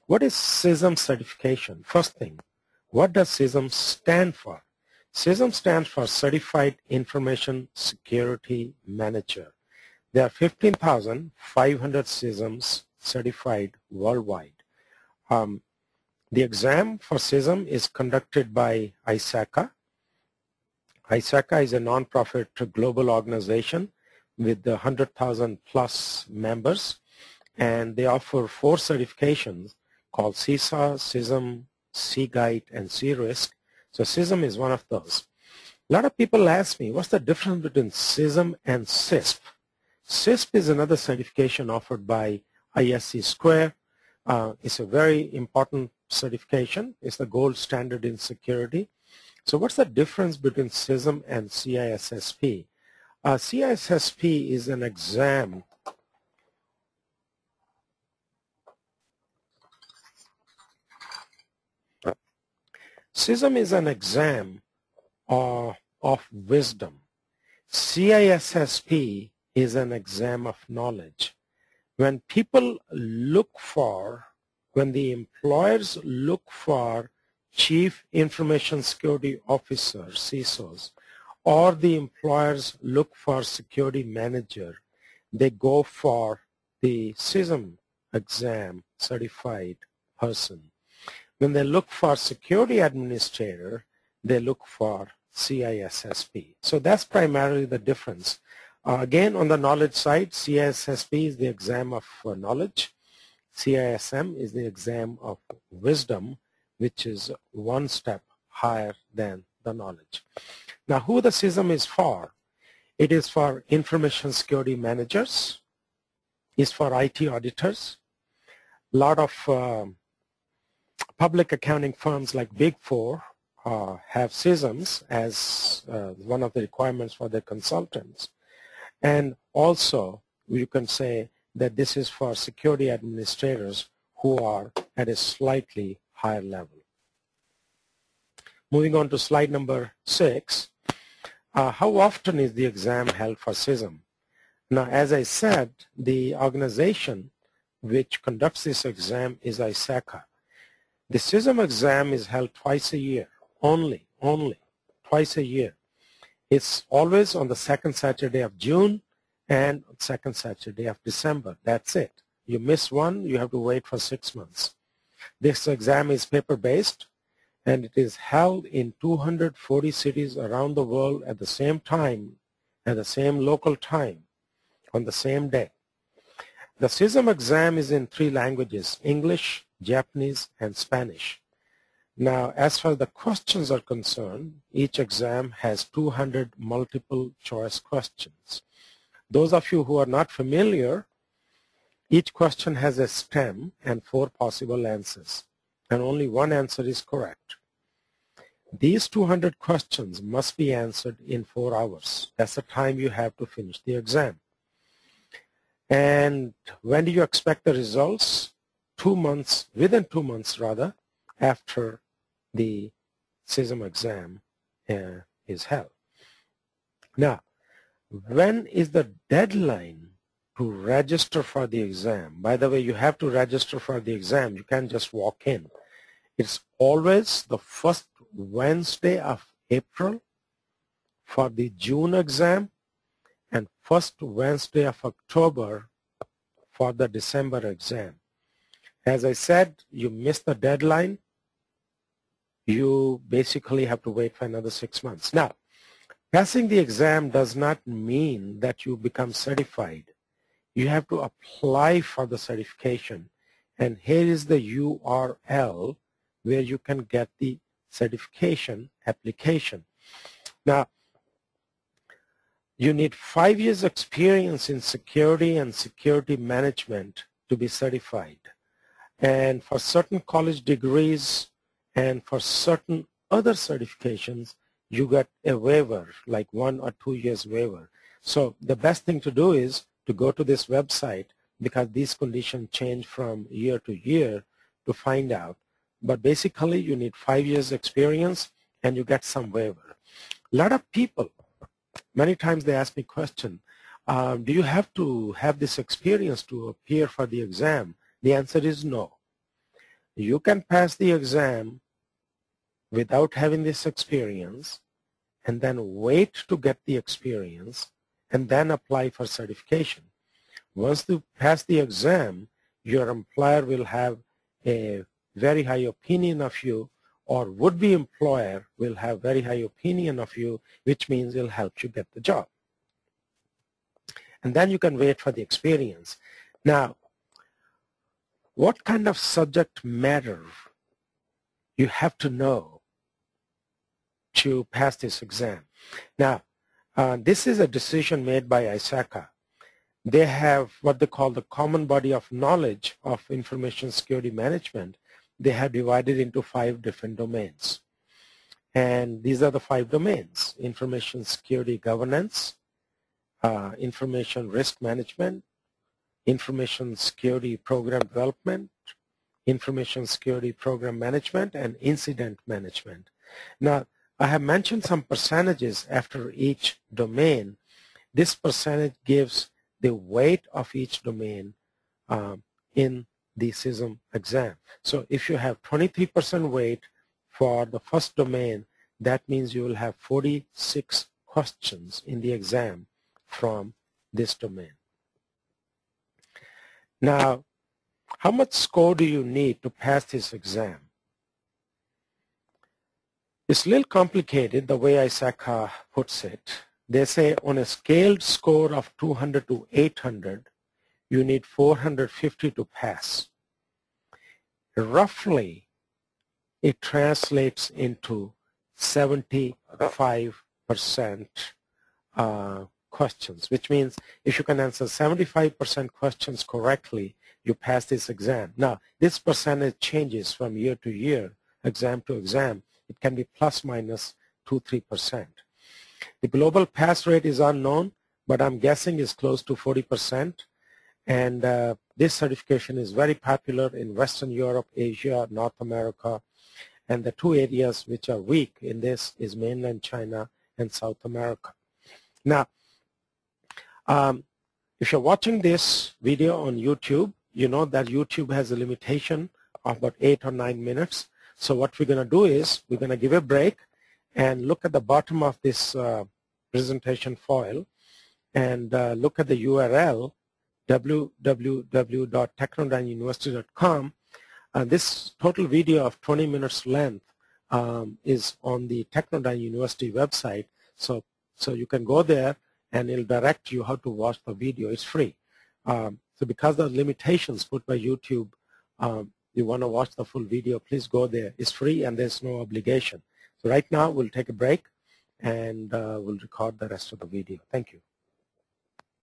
What is CISM certification? First thing, what does CISM stand for? CISM stands for Certified Information Security Manager. There are 15,500 CISMs certified worldwide. The exam for CISM is conducted by ISACA. ISACA is a non-profit global organization with 100,000 plus members, and they offer 4 certifications called CISA, CISM, C-Guide, and C-Risk. So CISM is one of those. A lot of people ask me, what's the difference between CISM and CISP? CISP is another certification offered by ISC Square. It's a very important certification. It's the gold standard in security. So what's the difference between CISM and CISSP? CISSP is an exam CISM is an exam of wisdom. CISSP is an exam of knowledge. When the employers look for Chief Information Security Officers, CISOs, or the employers look for security manager, they go for the CISM exam certified person. When they look for security administrator, they look for CISSP. So that's primarily the difference. Again, on the knowledge side, CISSP is the exam of knowledge. CISM is the exam of wisdom, which is one step higher than the knowledge. Now, who the CISM is for? It is for information security managers. It's for IT auditors. A lot of public accounting firms like Big Four have CISMs as one of the requirements for their consultants. And also, you can say that this is for security administrators who are at a slightly higher level. Moving on to slide number 6, how often is the exam held for CISM? Now, as I said, the organization which conducts this exam is ISACA. The CISM exam is held twice a year, only twice a year. It's always on the second Saturday of June and second Saturday of December. That's it. You miss one, you have to wait for 6 months. This exam is paper-based, and it is held in 240 cities around the world at the same time, at the same local time, on the same day. The CISM exam is in 3 languages, English, Japanese, and Spanish. Now, as far as the questions are concerned, each exam has 200 multiple choice questions. Those of you who are not familiar, each question has a stem and 4 possible answers, and only one answer is correct. These 200 questions must be answered in 4 hours. That's the time you have to finish the exam. And when do you expect the results? 2 months, within 2 months rather, after the CISM exam is held. Now, when is the deadline to register for the exam? By the way, you have to register for the exam. You can't just walk in. It's always the first Wednesday of April for the June exam and first Wednesday of October for the December exam. As I said, you miss the deadline, you basically have to wait for another 6 months. Now, passing the exam does not mean that you become certified. You have to apply for the certification, and here is the URL where you can get the certification application. Now, you need 5 years experience in security and security management to be certified. And for certain college degrees and for certain other certifications, you get a waiver, like 1 or 2 years waiver. So the best thing to do is to go to this website, because these conditions change from year to year, to find out. But basically, you need 5 years experience and you get some waiver. A lot of people, many times they ask me question, do you have to have this experience to appear for the exam? The answer is no. you can pass the exam without having this experience and then wait to get the experience and then apply for certification. Once you pass the exam, your employer will have a very high opinion of you, or would-be employer will have very high opinion of you, which means it'll help you get the job. And then you can wait for the experience. Now, what kind of subject matter you have to know to pass this exam? Now, this is a decision made by ISACA. They have what they call the common body of knowledge of information security management. They have divided into 5 different domains. And these are the 5 domains: information security governance, information risk management, information security program development, information security program management, and incident management. Now, I have mentioned some percentages after each domain. This percentage gives the weight of each domain in the CISM exam. So if you have 23% weight for the first domain, that means you will have 46 questions in the exam from this domain. Now, how much score do you need to pass this exam? It's a little complicated the way ISACA puts it. They say on a scaled score of 200 to 800, you need 450 to pass. Roughly, it translates into 75% questions, which means if you can answer 75% questions correctly, you pass this exam. Now, this percentage changes from year to year, exam to exam. It can be plus minus 2-3%. The global pass rate is unknown, but I'm guessing it's close to 40%. And this certification is very popular in Western Europe, Asia, North America. And the 2 areas which are weak in this is mainland China and South America. Now, if you're watching this video on YouTube, you know that YouTube has a limitation of about 8 or 9 minutes. So what we're going to do is we're going to give a break and look at the bottom of this presentation file and look at the URL www.TechnoDyneUniversity.com. This total video of 20 minutes length is on the TechnoDyne University website. So you can go there and it'll direct you how to watch the video. It's free. So because of the limitations put by YouTube, you want to watch the full video, please go there. It's free and there's no obligation. So right now we'll take a break and we'll record the rest of the video. Thank you.